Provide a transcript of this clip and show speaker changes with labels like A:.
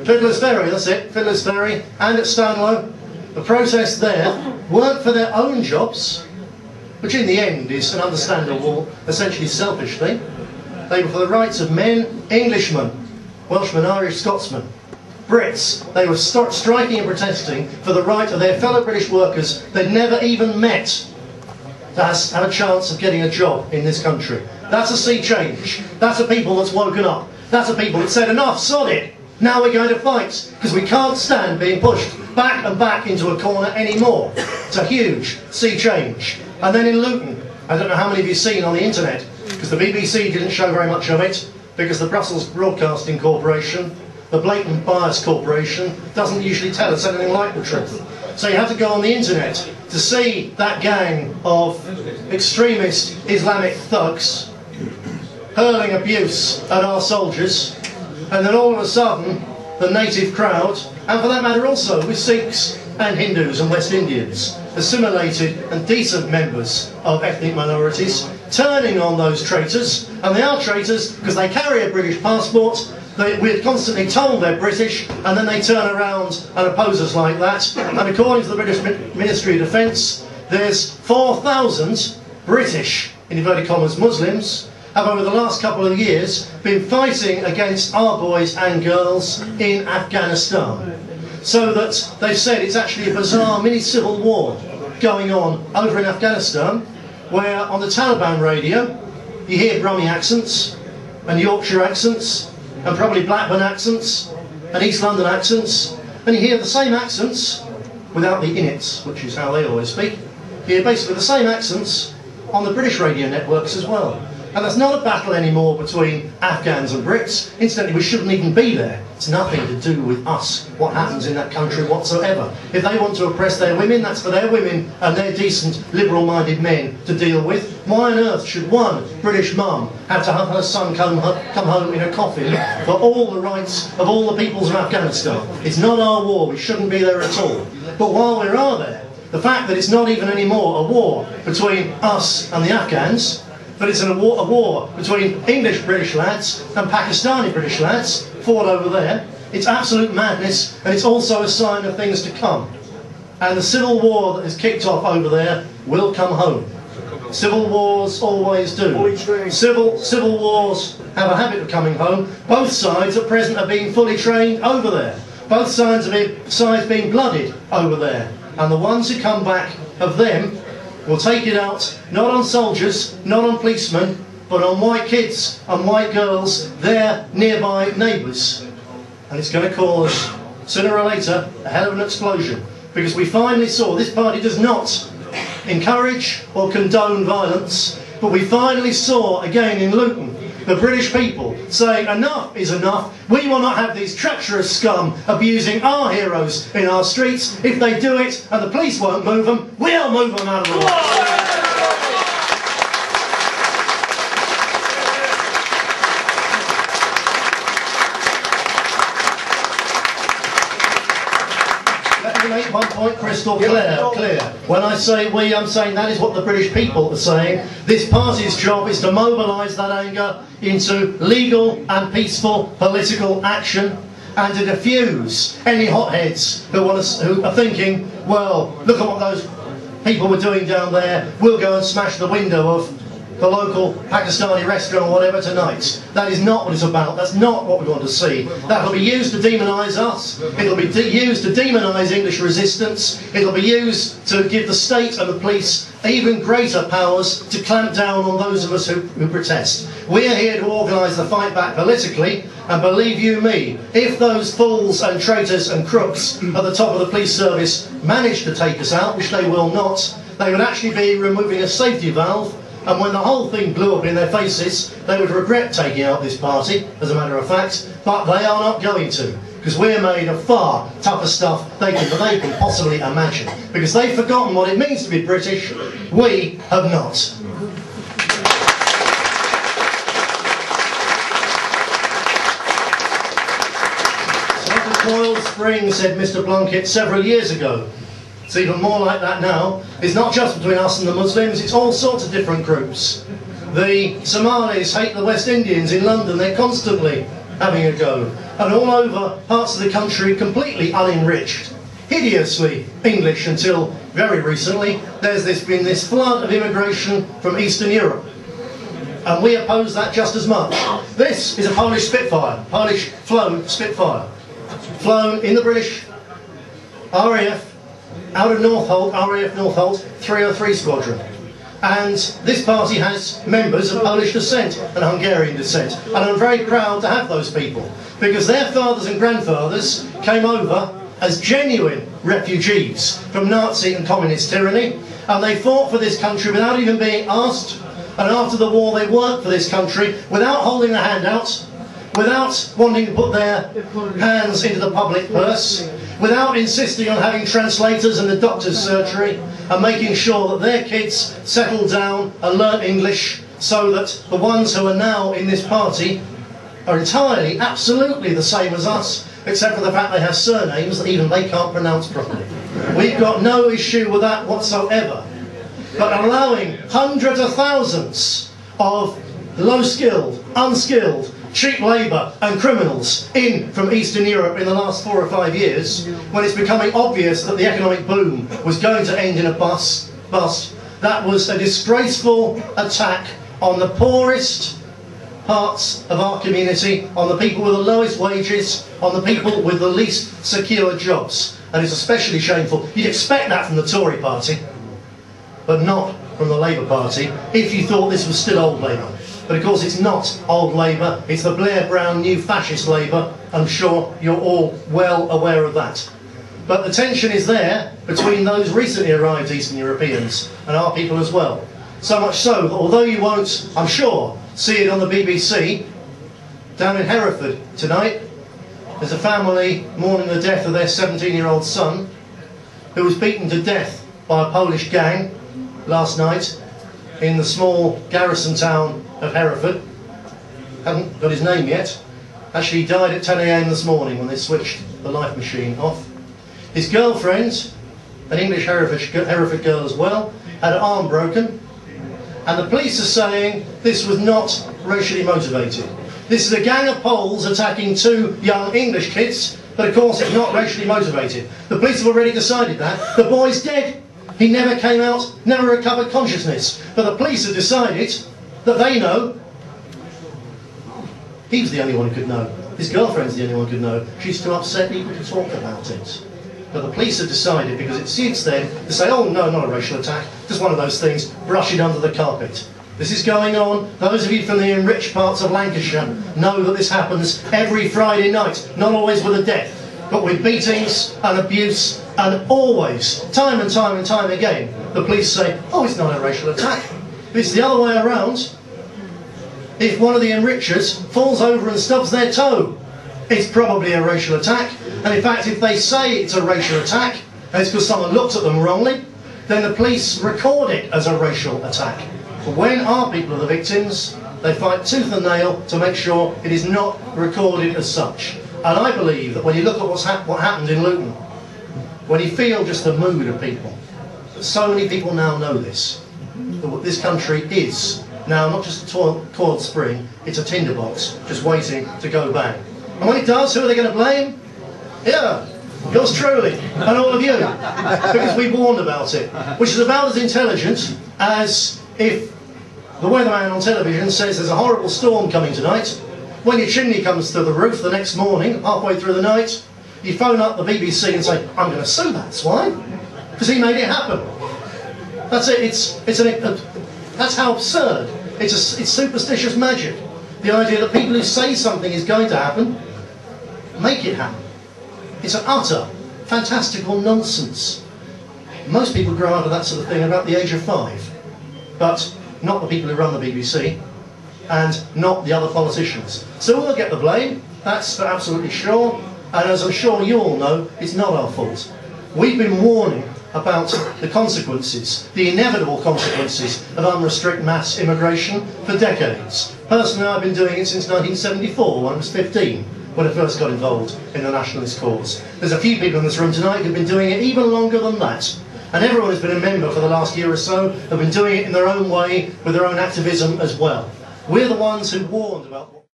A: Fiddler's Ferry, that's it, Fiddler's Ferry, and at Stanlow. The protests there weren't for their own jobs, which in the end is an understandable, essentially selfish thing. They were for the rights of men, Englishmen, Welshmen, Irish, Scotsmen, Brits. They were striking and protesting for the right of their fellow British workers they'd never even met to have a chance of getting a job in this country. That's a sea change. That's a people that's woken up. That's a people that said, enough, sod it. Now we're going to fight, because we can't stand being pushed back and back into a corner anymore. It's a huge sea change. And then in Luton, I don't know how many of you have seen on the internet, because the BBC didn't show very much of it, because the Brussels Broadcasting Corporation, the Blatant Bias Corporation, doesn't usually tell us anything like the truth. So you have to go on the internet to see that gang of extremist Islamic thugs hurling abuse at our soldiers, and then all of a sudden the native crowd, and for that matter also with Sikhs and Hindus and West Indians, assimilated and decent members of ethnic minorities, turning on those traitors. And they are traitors because they carry a British passport. We're constantly told they're British, and then they turn around and oppose us like that. And according to the British Ministry of Defence, there's 4,000 British, in inverted commas, Muslims, have over the last couple of years been fighting against our boys and girls in Afghanistan. So that they've said it's actually a bizarre mini-civil war going on over in Afghanistan, where on the Taliban radio you hear Brummie accents and Yorkshire accents and probably Blackburn accents and East London accents, and you hear the same accents without the innits, which is how they always speak. You hear basically the same accents on the British radio networks as well. And there's not a battle anymore between Afghans and Brits. Incidentally, we shouldn't even be there. It's nothing to do with us, what happens in that country whatsoever. If they want to oppress their women, that's for their women and their decent, liberal-minded men to deal with. Why on earth should one British mum have to have her son come home in a coffin for all the rights of all the peoples of Afghanistan? It's not our war. We shouldn't be there at all. But while we are there, the fact that it's not even anymore a war between us and the Afghans, but it's a war between English British lads and Pakistani British lads fought over there. It's absolute madness, and it's also a sign of things to come. And the civil war that has kicked off over there will come home. Civil wars always do. Civil wars have a habit of coming home. Both sides at present are being fully trained over there. Both sides are being blooded over there. And the ones who come back of them will take it out, not on soldiers, not on policemen, but on white kids and white girls, their nearby neighbours. And it's going to cause, sooner or later, a hell of an explosion. Because we finally saw, this party does not encourage or condone violence, but we finally saw, again in Luton, the British people saying enough is enough. We will not have these treacherous scum abusing our heroes in our streets. If they do it and the police won't move them, we'll move them out of the way. Let me make one point crystal clear. When I say we, I'm saying that is what the British people are saying. This party's job is to mobilise that anger into legal and peaceful political action, and to diffuse any hotheads who are thinking, well, look at what those people were doing down there, we'll go and smash the window of the local Pakistani restaurant or whatever tonight. That is not what it's about. That's not what we want to see. That'll be used to demonise us. It'll be used to demonise English resistance. It'll be used to give the state and the police even greater powers to clamp down on those of us who protest. We're here to organise the fight back politically, and believe you me, if those fools and traitors and crooks at the top of the police service manage to take us out, which they will not, they would actually be removing a safety valve. And when the whole thing blew up in their faces, they would regret taking out this party, as a matter of fact, but they are not going to, because we're made of far tougher stuff than they can possibly imagine. Because they've forgotten what it means to be British, we have not. So like a coiled spring, said Mr. Blunkett several years ago. It's even more like that now. It's not just between us and the Muslims, it's all sorts of different groups. The Somalis hate the West Indians in London, they're constantly having a go. and all over parts of the country completely unenriched, hideously English until very recently. There's been this flood of immigration from Eastern Europe, and we oppose that just as much. This is a Polish Spitfire, Polish flown Spitfire, flown in the British RAF, out of Northolt, RAF Northolt 303 Squadron. And this party has members of Polish descent and Hungarian descent, and I'm very proud to have those people, because their fathers and grandfathers came over as genuine refugees from Nazi and communist tyranny, and they fought for this country without even being asked, and after the war they worked for this country without holding a handout, without wanting to put their hands into the public purse, without insisting on having translators and the doctor's surgery, and making sure that their kids settled down and learnt English, so that the ones who are now in this party are entirely, absolutely the same as us, except for the fact they have surnames that even they can't pronounce properly. We've got no issue with that whatsoever. But allowing hundreds of thousands of low-skilled, unskilled, cheap labour and criminals in from Eastern Europe in the last 4 or 5 years, when it's becoming obvious that the economic boom was going to end in a bust, that was a disgraceful attack on the poorest parts of our community, on the people with the lowest wages, on the people with the least secure jobs. And it's especially shameful. You'd expect that from the Tory party, but not from the Labour Party, if you thought this was still old Labour. But of course it's not old Labour, it's the Blair-Brown new fascist Labour. I'm sure you're all well aware of that. But the tension is there between those recently arrived Eastern Europeans and our people as well. So much so that although you won't, I'm sure, see it on the BBC, down in Hereford tonight, there's a family mourning the death of their 17-year-old son, who was beaten to death by a Polish gang last night in the small garrison town of Hereford. Haven't got his name yet. Actually, he died at 10 AM this morning when they switched the life machine off. His girlfriend, an English Hereford girl as well, had her arm broken, and the police are saying this was not racially motivated. This is a gang of Poles attacking 2 young English kids, but of course it's not racially motivated. The police have already decided that. The boy's dead. He never came out, never recovered consciousness. But the police have decided that they know. He was the only one who could know. His girlfriend's the only one who could know. She's too upset even to talk about it. But the police have decided, because it suits them, to say, oh no, not a racial attack, just one of those things, brush it under the carpet. This is going on. Those of you from the enriched parts of Lancashire know that this happens every Friday night, not always with a death, but with beatings and abuse, and always, time and time and time again, the police say, oh, it's not a racial attack. It's the other way around. If one of the enrichers falls over and stubs their toe, it's probably a racial attack. And in fact, if they say it's a racial attack, and it's because someone looked at them wrongly, then the police record it as a racial attack. But when our people are the victims, they fight tooth and nail to make sure it is not recorded as such. And I believe that when you look at what happened in Luton, when you feel just the mood of people, that so many people now know this, that this country is now not just a coiled spring, it's a tinderbox just waiting to go bang. And when it does, who are they going to blame? Yeah, yours truly, and all of you, because we warned about it, which is about as intelligent as if the weatherman on television says there's a horrible storm coming tonight. When your chimney comes through the roof the next morning, halfway through the night, you phone up the BBC and say, I'm going to sue that swine, because he made it happen. That's it. That's how absurd. It's superstitious magic. The idea that people who say something is going to happen, make it happen. It's an utter, fantastical nonsense. Most people grow out of that sort of thing about the age of 5, but not the people who run the BBC, and not the other politicians. So we'll get the blame, that's for absolutely sure, and as I'm sure you all know, it's not our fault. We've been warning about the consequences, the inevitable consequences of unrestricted mass immigration for decades. Personally, I've been doing it since 1974, when I was 15, when I first got involved in the nationalist cause. There's a few people in this room tonight who've been doing it even longer than that. And everyone who's been a member for the last year or so have been doing it in their own way, with their own activism as well. We're the ones who warned about